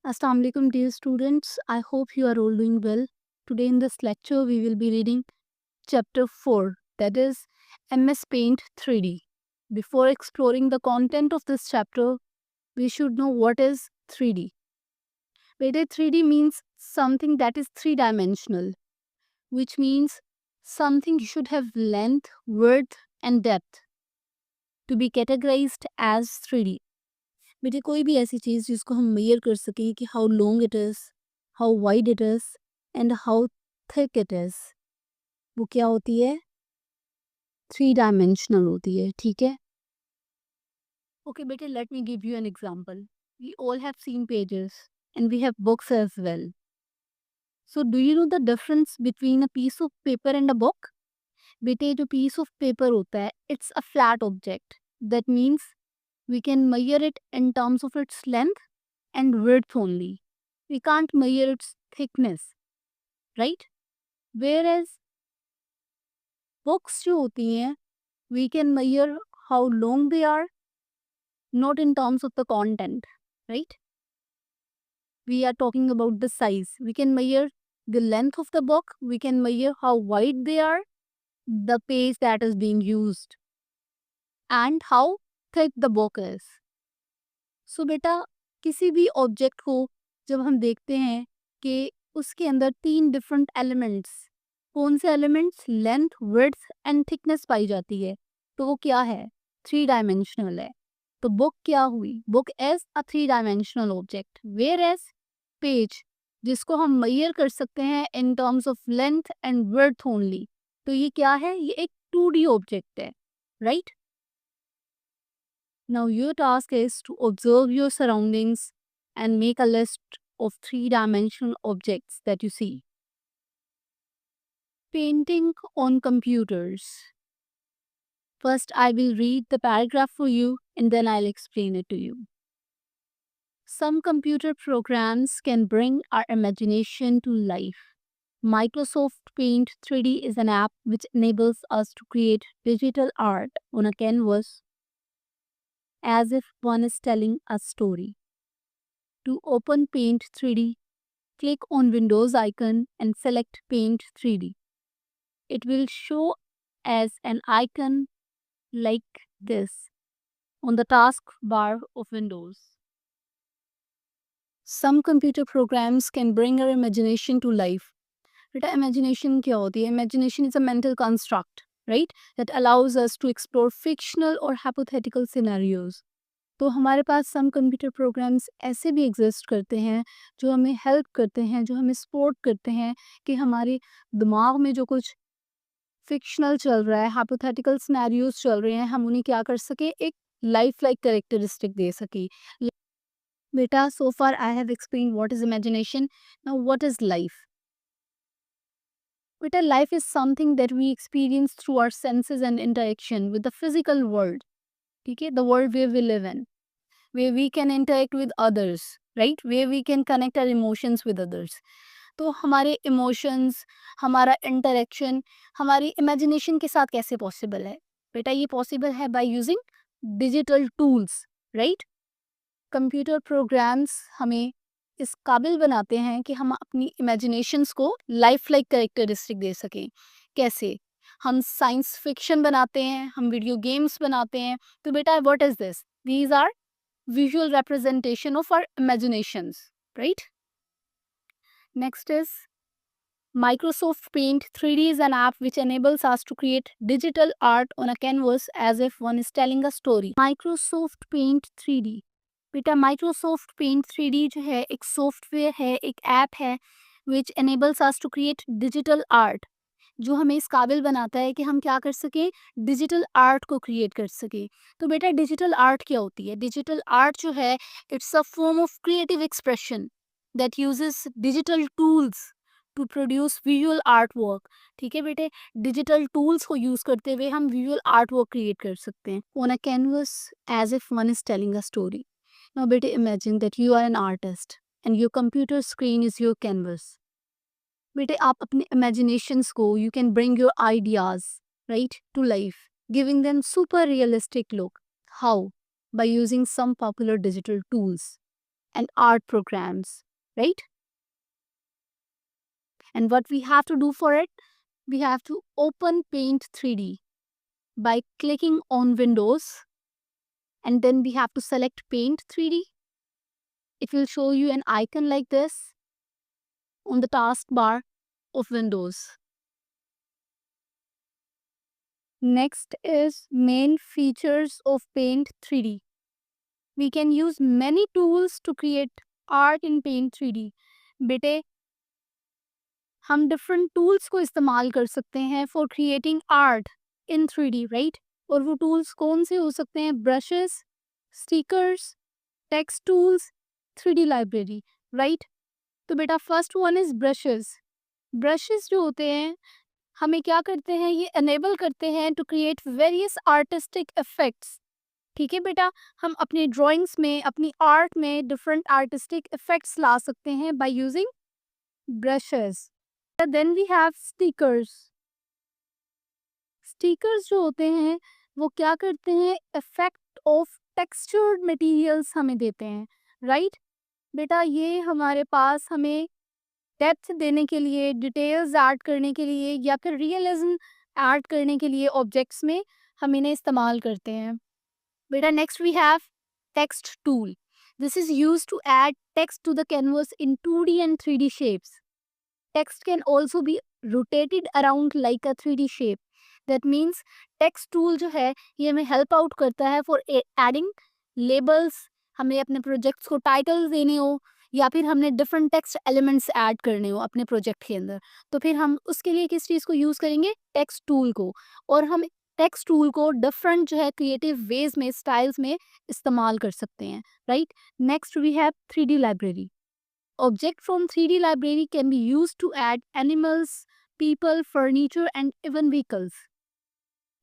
Assalamu alaikum, dear students. I hope you are all doing well. Today in this lecture, we will be reading chapter 4, that is MS Paint 3D. Before exploring the content of this chapter, we should know what is 3D. Beta 3D means something that is three dimensional, which means something should have length, width, and depth to be categorized as 3D. बेटे कोई भी ऐसी चीज़ जिसको हम measure कर सकें कि how long it is, how wide it is and how thick it is, वो क्या होती है? थ्री डायमेंशनल होती है, ठीक है? ओके बेटे, let me give you an example. We all have seen pages and we have books as well. So do you know the difference between a piece of paper and a book? बेटे, जो piece of paper होता है, it's a flat object. That means we can measure it in terms of its length and width only. We can't measure its thickness, right? Whereas books जो होती हैं, we can measure how long they are, not in terms of the content, right? We are talking about the size. We can measure the length of the book, we can measure how wide they are, the page that is being used, and how thick the book is. सो बेटा, किसी भी object को जब हम देखते हैं कि उसके अंदर तीन डिफरेंट एलिमेंट्स, कौन से elements? Length, width and thickness पाई जाती है, तो वो क्या है? थ्री डायमेंशनल है. तो बुक क्या हुई? Book as a three dimensional object. Whereas page, जिसको हम मेजर कर सकते हैं in terms of length and width only, तो ये क्या है? ये एक 2D ऑब्जेक्ट है, right? Now, your task is to observe your surroundings and make a list of three-dimensional objects that you see. Painting on computers. First, I will read the paragraph for you and then I'll explain it to you. Some computer programs can bring our imagination to life. Microsoft Paint 3D is an app which enables us to create digital art on a canvas as if one is telling a story. To open Paint 3D, click on Windows icon and select Paint 3D. It will show as an icon like this on the taskbar of Windows. Some computer programs can bring our imagination to life. Beta, imagination क्या होती है? Imagination is a mental construct, right? That allows us to explore fictional or hypothetical scenarios. तो हमारे पास सम computer programs ऐसे भी exist करते हैं जो हमें हेल्प करते हैं, जो हमें सपोर्ट करते हैं कि हमारे दिमाग में जो कुछ फिक्शनल चल रहा है, हाइपोथेटिकल सिनेरियोज चल रहे हैं, हम उन्हें क्या कर सके? एक लाइफ लाइक कैरेक्टरिस्टिक दे सके. बेटा, so far I have explain what is imagination. Now what is life? बेटा, life is something that we experience through our senses and interaction with the physical world. ठीक है, the world where we live in, where we can interact with others, right? Where we can connect our emotions with others. तो हमारे emotions, हमारा interaction हमारी imagination के साथ कैसे possible है? बेटा, ये पॉसिबल है by using digital tools, right? Computer programs हमें इस काबिल बनाते हैं कि हम अपनी इमेजिनेशंस को लाइफ लाइक कैरेक्टरिस्टिक दे सकें. कैसे? हम साइंस फिक्शन बनाते हैं, हम वीडियो गेम्स बनाते हैं. तो बेटा, what is this? These are visual representation of our imaginations, right? Next is Microsoft Paint 3D is an app which enables us to create digital art on a canvas as if one is telling a story. Microsoft Paint 3D. बेटा, Microsoft Paint 3D जो है एक software है, एक app है which enables us to create digital art, जो हमें इस काबिल बनाता है कि हम क्या कर सकें? डिजिटल आर्ट को क्रिएट कर सकें. तो बेटा, डिजिटल आर्ट क्या होती है? डिजिटल आर्ट जो है, it's a form of creative expression that uses digital tools to produce visual art work. ठीक है बेटे, डिजिटल टूल्स को यूज करते हुए हम विजुअल आर्ट वर्क क्रिएट कर सकते हैं on a canvas as if one is telling a story. Now बेटे, imagine that you are an artist and your computer screen is your canvas. बेटे, आप अपने इमेजिनेशंस को, you can bring your ideas, right, to life, giving them super realistic look. How? By using some popular digital tools. and art programs, right? And what we have to do for it, we have to open Paint 3D by clicking on Windows, and then we have to select Paint 3D. It will show you an icon like this on the taskbar of Windows. Next is main features of Paint 3D. We can use many tools to create art in Paint 3D. बेटे हम different tools को इस्तेमाल कर सकते हैं for creating art in 3D, right? और वो tools कौन से हो सकते हैं? Brushes, stickers, text tools, 3D library, right? तो बेटा first one is brushes. Brushes जो होते हैं हमें क्या करते हैं, ये एनेबल करते हैं to create various artistic effects. ठीक है बेटा, हम अपने ड्राइंग्स में, अपनी आर्ट में डिफरेंट आर्टिस्टिक इफेक्ट्स ला सकते हैं by using brushes. Then we have stickers. Stickers जो होते हैं वो क्या करते हैं, इफेक्ट ऑफ टेक्सचर्ड मटेरियल्स हमें देते हैं, राइट? बेटा ये हमारे पास हमें डेप्थ देने के लिए, डिटेल्स ऐड करने के लिए या फिर रियलिज्म ऐड करने के लिए ऑब्जेक्ट्स में हम इन्हें इस्तेमाल करते हैं. बेटा next we have text tool. This is used to add text to the canvas in 2D and 3D shapes. Text can also be rotated around like a 3D shape. That means text tool जो है ये हमें help out करता है for adding labels. हमें अपने projects को titles देने हो या फिर हमने डिफरेंट टेक्स्ट एलिमेंट्स ऐड करने हो अपने प्रोजेक्ट के अंदर, तो फिर हम उसके लिए किस चीज़ को यूज़ करेंगे? टेक्स्ट टूल को. और हम टेक्स्ट टूल को डिफरेंट जो है क्रिएटिव वेज में, स्टाइल्स में इस्तेमाल कर सकते हैं, right? Next we have 3D library. Objects from 3D library can be used to add animals, people, furniture, and even vehicles.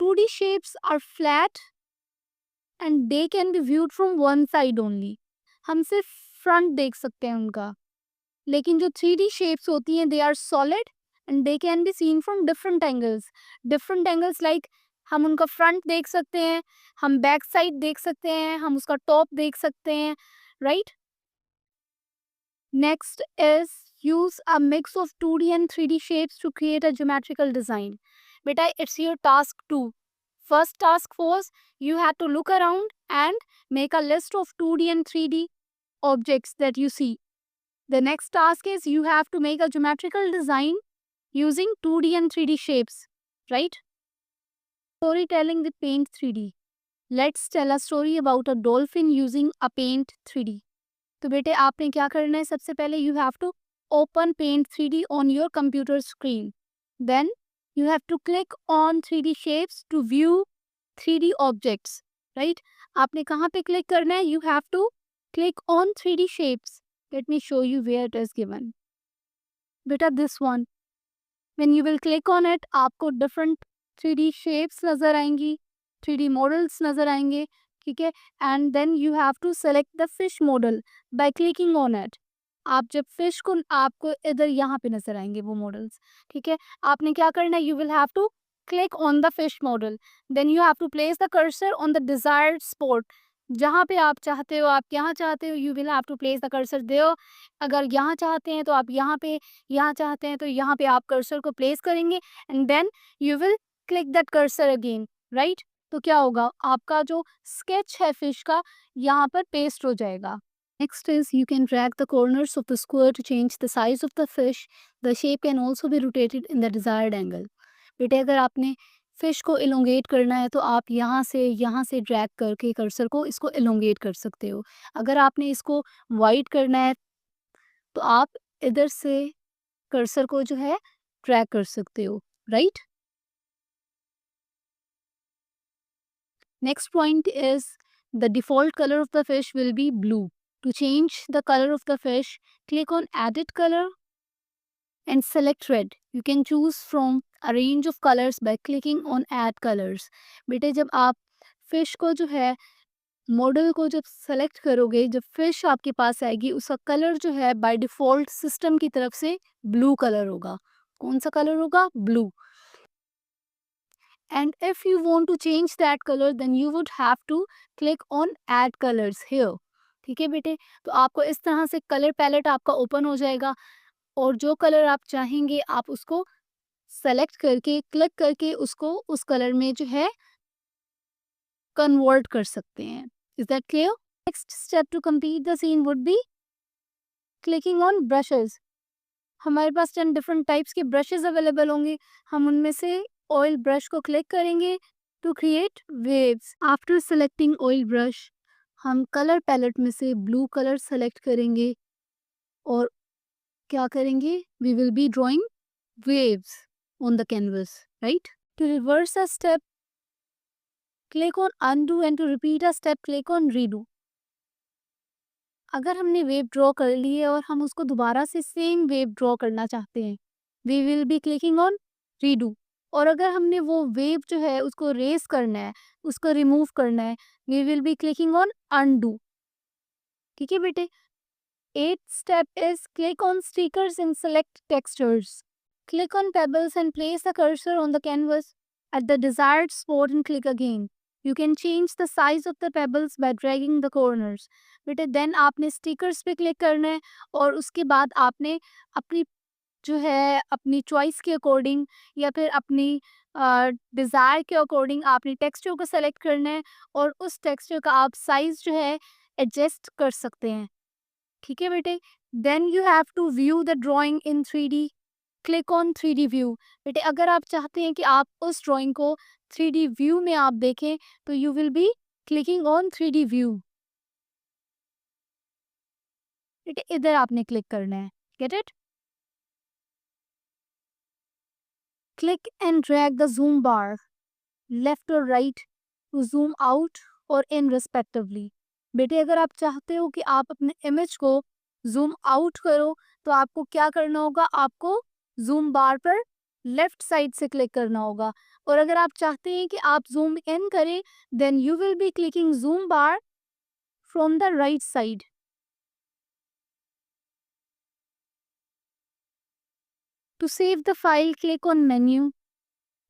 2D shapes are flat and they can be viewed from one side only. हम सिर्फ front देख सकते हैं उनका, लेकिन जो 3D shapes होती हैं they are solid and they can be seen from different angles. Different angles like हम उनका फ्रंट देख सकते हैं, हम बैक साइड देख सकते हैं, हम उसका टॉप देख सकते हैं, right? Next is use a mix of 2D and 3D shapes to create a geometrical design. Beta, it's your task 2. First task was you had to look around and make a list of 2D and 3D objects that you see. The next task is you have to make a geometrical design using 2D and 3D shapes, right? Storytelling with Paint 3D. Let's tell a story about a dolphin using a Paint 3D. तो बेटे आपने क्या करना है, सबसे पहले you have to open paint 3D on your computer screen. Then you have to click on 3D shapes to view 3D objects, right? आपने कहाँ पे क्लिक करना है? You have to click on 3D shapes. Let me show you where it is given. बेटा this one, when you will click on it आपको different 3D shapes नज़र आएंगी, 3D models नज़र आएंगे, ठीक है? And then you have to select the fish model by clicking on it. आप जब फिश को, आपको इधर यहाँ पे नजर आएंगे वो मॉडल्स, ठीक है? आपने क्या करना है? You will have to click on the fish model. Then you have to place the cursor on the desired spot. जहाँ पे आप चाहते हो, आप यहाँ चाहते हो, you will have to place the cursor there. अगर यहाँ चाहते हैं तो आप यहाँ पे, यहाँ चाहते हैं तो यहाँ पे आप कर्सर को प्लेस करेंगे and then you will click that cursor again, right? तो क्या होगा, आपका जो स्केच है फिश का यहाँ पर पेस्ट हो जाएगा. Next is you can drag the corners of the square to change the size of the fish. The shape can also be rotated in the desired angle. बेटे अगर आपने फिश को इलोंगेट करना है तो आप यहाँ से ड्रैग करके कर्सर को इसको इलोंगेट कर सकते हो. अगर आपने इसको वाइड करना है तो आप इधर से कर्सर को जो है ड्रैग कर सकते हो, right? Next point is the default color of the fish will be blue. To change the color of the fish, click on Edit Color and select red. You can choose from a range of colors by clicking on Add Colors. बेटे जब आप fish को जो है, model को जब select करोगे, जब फिश आपके पास आएगी उसका कलर जो है बाय डिफ़ॉल्ट सिस्टम की तरफ से ब्लू कलर होगा. कौन सा कलर होगा? Blue. And if you want to change that color then you would have to click on add colors here. ठीक है बेटे? तो आपको इस तरह से कलर पैलेट आपका ओपन हो जाएगा और जो कलर आप चाहेंगे आप उसको सेलेक्ट करके, क्लिक करके उसको उस कलर में जो है कन्वर्ट कर सकते हैं। Is that clear? Next step to complete the scene would be clicking on brushes. हमारे पास 10 डिफरेंट टाइप्स के ब्रशेज़ अवेलेबल होंगे। हम उनमें से ऑयल ब्रश को क्लिक करेंगे to create waves. After selecting oil brush, हम कलर पैलेट में से ब्लू कलर सेलेक्ट करेंगे और क्या करेंगे? We will be drawing waves on the canvas, right? To reverse a step, click on undo and to repeat a step, click on redo. अगर हमने wave draw कर ली है और हम उसको दोबारा से सेम वेव ड्रॉ करना चाहते हैं, we will be clicking on redo. और अगर हमने वो वेव जो है उसको रेस करना है, उसको रिमूव करना है, we will be clicking on undo. ठीक है बेटे? 8th step is click on stickers and select textures. Click on pebbles and place the cursor on the canvas at the desired spot and click again. You can change the size of the pebbles by dragging the corners. बेटे then आपने stickers पे click करना है और उसके बाद आपने अपनी जो है अपनी चॉइस के अकॉर्डिंग या फिर अपनी डिज़ायर के अकॉर्डिंग आपने टेक्सचर को सेलेक्ट करना है और उस टेक्सचर का आप साइज़ जो है एडजस्ट कर सकते हैं। ठीक है बेटे? Then you have to view the drawing in 3D। Click on 3D view. बेटे अगर आप चाहते हैं कि आप उस ड्राइंग को 3D व्यू में आप देखें तो you will be clicking on 3D view. बेटे इधर आपने क्लिक करना है। Get it? Click and drag the zoom bar left और राइट टू ज़ूम आउट और इन रिस्पेक्टिवली। बेटे अगर आप चाहते हो कि आप अपने इमेज को ज़ूम आउट करो तो आपको क्या करना होगा? आपको ज़ूम बार पर लेफ्ट साइड से क्लिक करना होगा और अगर आप चाहते हैं कि आप ज़ूम इन करें then you will be clicking zoom bar from the right side. To save the file click on menu,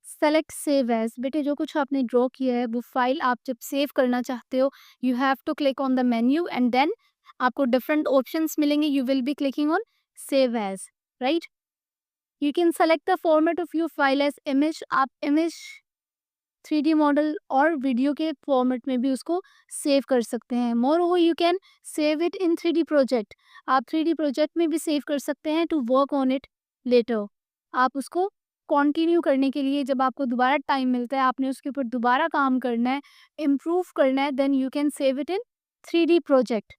select save as. बेटे जो कुछ आपने ड्रॉ किया है वो फाइल आप जब सेव करना चाहते हो you have to click on the menu and then आपको डिफरेंट ऑप्शंस मिलेंगे। You will be clicking on save as, right? You can select the format of your file as image. आप image 3D model और video के format में भी उसको save कर सकते हैं। Moreover you can save it in 3D project. आप 3D प्रोजेक्ट में भी सेव कर सकते हैं to work on it later. आप उसको कंटिन्यू करने के लिए जब आपको दोबारा टाइम मिलता है आपने उसके ऊपर दोबारा काम करना है, इम्प्रूव करना है, then you can save it in 3D project.